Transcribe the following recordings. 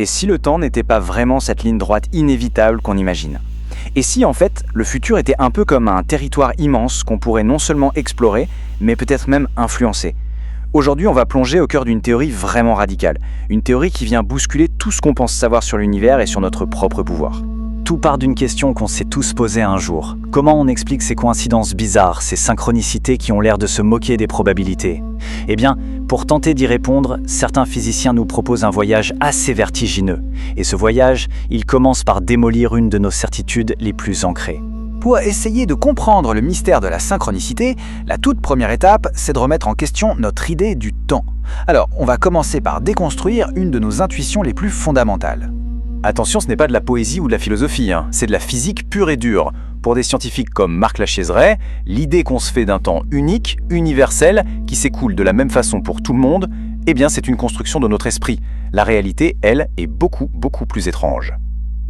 Et si le temps n'était pas vraiment cette ligne droite inévitable qu'on imagine? Et si en fait, le futur était un peu comme un territoire immense qu'on pourrait non seulement explorer, mais peut-être même influencer? Aujourd'hui, on va plonger au cœur d'une théorie vraiment radicale, une théorie qui vient bousculer tout ce qu'on pense savoir sur l'univers et sur notre propre pouvoir. Tout part d'une question qu'on s'est tous posée un jour. Comment on explique ces coïncidences bizarres, ces synchronicités qui ont l'air de se moquer des probabilités? Eh bien, pour tenter d'y répondre, certains physiciens nous proposent un voyage assez vertigineux. Et ce voyage, il commence par démolir une de nos certitudes les plus ancrées. Pour essayer de comprendre le mystère de la synchronicité, la toute première étape, c'est de remettre en question notre idée du temps. Alors, on va commencer par déconstruire une de nos intuitions les plus fondamentales. Attention, ce n'est pas de la poésie ou de la philosophie, c'est de la physique pure et dure. Pour des scientifiques comme Marc Lachesairaye, l'idée qu'on se fait d'un temps unique, universel, qui s'écoule de la même façon pour tout le monde, eh bien c'est une construction de notre esprit. La réalité, elle, est beaucoup plus étrange.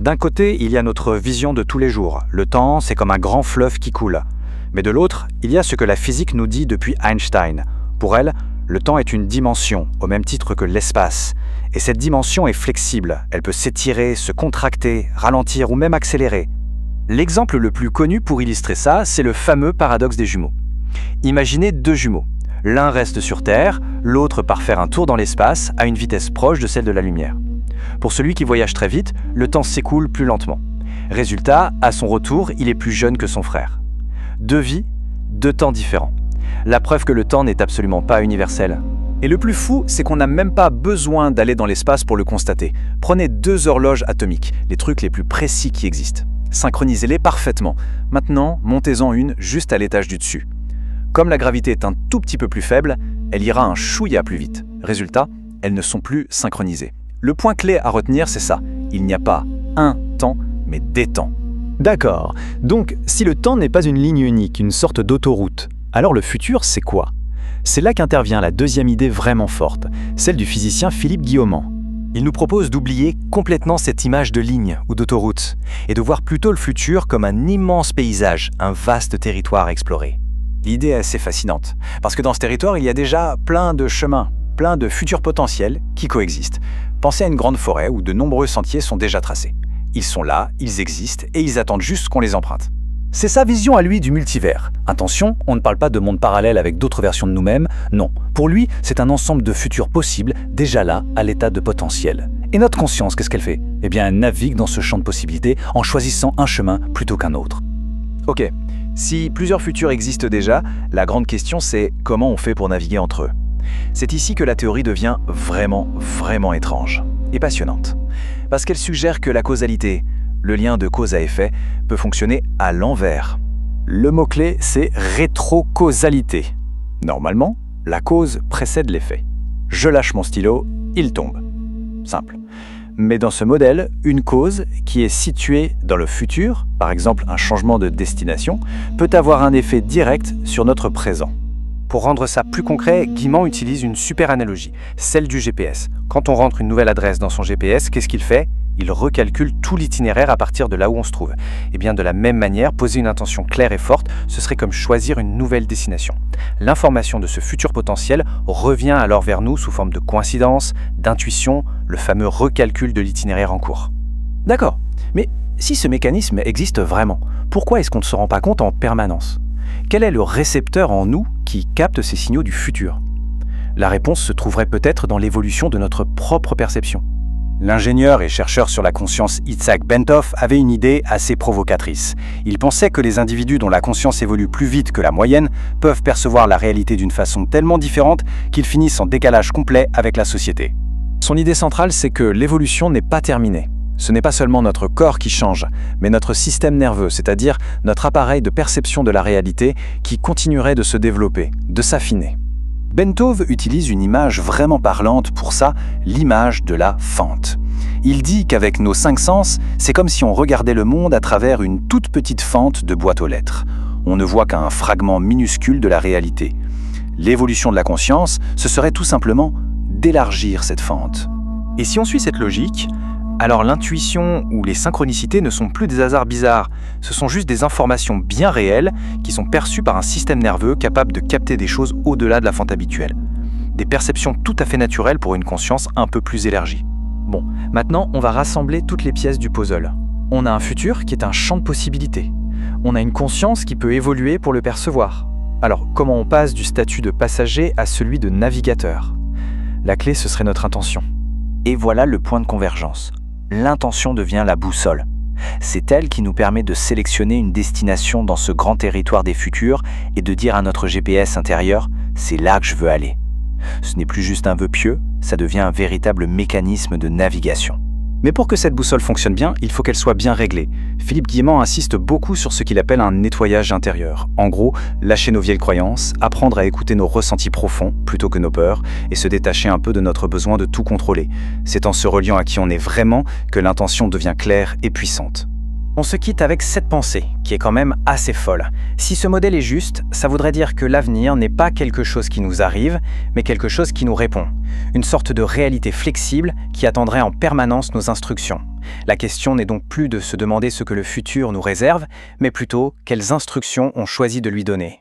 D'un côté, il y a notre vision de tous les jours. Le temps, c'est comme un grand fleuve qui coule. Mais de l'autre, il y a ce que la physique nous dit depuis Einstein. Pour elle, le temps est une dimension, au même titre que l'espace. Et cette dimension est flexible. Elle peut s'étirer, se contracter, ralentir ou même accélérer. L'exemple le plus connu pour illustrer ça, c'est le fameux paradoxe des jumeaux. Imaginez deux jumeaux. L'un reste sur Terre, l'autre part faire un tour dans l'espace à une vitesse proche de celle de la lumière. Pour celui qui voyage très vite, le temps s'écoule plus lentement. Résultat, à son retour, il est plus jeune que son frère. Deux vies, deux temps différents. La preuve que le temps n'est absolument pas universel. Et le plus fou, c'est qu'on n'a même pas besoin d'aller dans l'espace pour le constater. Prenez deux horloges atomiques, les trucs les plus précis qui existent. Synchronisez-les parfaitement. Maintenant, montez-en une juste à l'étage du dessus. Comme la gravité est un tout petit peu plus faible, elle ira un chouïa plus vite. Résultat, elles ne sont plus synchronisées. Le point clé à retenir, c'est ça. Il n'y a pas un temps, mais des temps. D'accord. Donc, si le temps n'est pas une ligne unique, une sorte d'autoroute, alors le futur, c'est quoi? C'est là qu'intervient la deuxième idée vraiment forte, celle du physicien Philippe Guillaumin. Il nous propose d'oublier complètement cette image de ligne ou d'autoroute et de voir plutôt le futur comme un immense paysage, un vaste territoire à explorer. L'idée est assez fascinante, parce que dans ce territoire, il y a déjà plein de chemins, plein de futurs potentiels qui coexistent. Pensez à une grande forêt où de nombreux sentiers sont déjà tracés. Ils sont là, ils existent et ils attendent juste qu'on les emprunte. C'est sa vision à lui du multivers. Attention, on ne parle pas de monde parallèle avec d'autres versions de nous-mêmes, non. Pour lui, c'est un ensemble de futurs possibles, déjà là, à l'état de potentiel. Et notre conscience, qu'est-ce qu'elle fait? Eh bien, elle navigue dans ce champ de possibilités en choisissant un chemin plutôt qu'un autre. Ok, si plusieurs futurs existent déjà, la grande question c'est comment on fait pour naviguer entre eux. C'est ici que la théorie devient vraiment étrange et passionnante. Parce qu'elle suggère que la causalité, le lien de cause à effet, peut fonctionner à l'envers. Le mot-clé, c'est rétrocausalité. Normalement, la cause précède l'effet. Je lâche mon stylo, il tombe. Simple. Mais dans ce modèle, une cause qui est située dans le futur, par exemple un changement de destination, peut avoir un effet direct sur notre présent. Pour rendre ça plus concret, Guillemin utilise une super analogie, celle du GPS. Quand on rentre une nouvelle adresse dans son GPS, qu'est-ce qu'il fait? Il recalcule tout l'itinéraire à partir de là où on se trouve. Et bien de la même manière, poser une intention claire et forte, ce serait comme choisir une nouvelle destination. L'information de ce futur potentiel revient alors vers nous sous forme de coïncidence, d'intuition, le fameux recalcul de l'itinéraire en cours. D'accord, mais si ce mécanisme existe vraiment, pourquoi est-ce qu'on ne se rend pas compte en permanence? Quel est le récepteur en nous qui capte ces signaux du futur? La réponse se trouverait peut-être dans l'évolution de notre propre perception. L'ingénieur et chercheur sur la conscience Itzhak Bentov avait une idée assez provocatrice. Il pensait que les individus dont la conscience évolue plus vite que la moyenne peuvent percevoir la réalité d'une façon tellement différente qu'ils finissent en décalage complet avec la société. Son idée centrale, c'est que l'évolution n'est pas terminée. Ce n'est pas seulement notre corps qui change, mais notre système nerveux, c'est-à-dire notre appareil de perception de la réalité qui continuerait de se développer, de s'affiner. Bentov utilise une image vraiment parlante pour ça, l'image de la fente. Il dit qu'avec nos 5 sens, c'est comme si on regardait le monde à travers une toute petite fente de boîte aux lettres. On ne voit qu'un fragment minuscule de la réalité. L'évolution de la conscience, ce serait tout simplement d'élargir cette fente. Et si on suit cette logique, alors l'intuition ou les synchronicités ne sont plus des hasards bizarres, ce sont juste des informations bien réelles qui sont perçues par un système nerveux capable de capter des choses au-delà de la fente habituelle. Des perceptions tout à fait naturelles pour une conscience un peu plus élargie. Bon, maintenant, on va rassembler toutes les pièces du puzzle. On a un futur qui est un champ de possibilités. On a une conscience qui peut évoluer pour le percevoir. Alors, comment on passe du statut de passager à celui de navigateur? La clé, ce serait notre intention. Et voilà le point de convergence. L'intention devient la boussole. C'est elle qui nous permet de sélectionner une destination dans ce grand territoire des futurs et de dire à notre GPS intérieur « c'est là que je veux aller ». Ce n'est plus juste un vœu pieux, ça devient un véritable mécanisme de navigation. Mais pour que cette boussole fonctionne bien, il faut qu'elle soit bien réglée. Philippe Guillemant insiste beaucoup sur ce qu'il appelle un nettoyage intérieur. En gros, lâcher nos vieilles croyances, apprendre à écouter nos ressentis profonds plutôt que nos peurs, et se détacher un peu de notre besoin de tout contrôler. C'est en se reliant à qui on est vraiment que l'intention devient claire et puissante. On se quitte avec cette pensée, qui est quand même assez folle. Si ce modèle est juste, ça voudrait dire que l'avenir n'est pas quelque chose qui nous arrive, mais quelque chose qui nous répond. Une sorte de réalité flexible qui attendrait en permanence nos instructions. La question n'est donc plus de se demander ce que le futur nous réserve, mais plutôt quelles instructions on choisit de lui donner.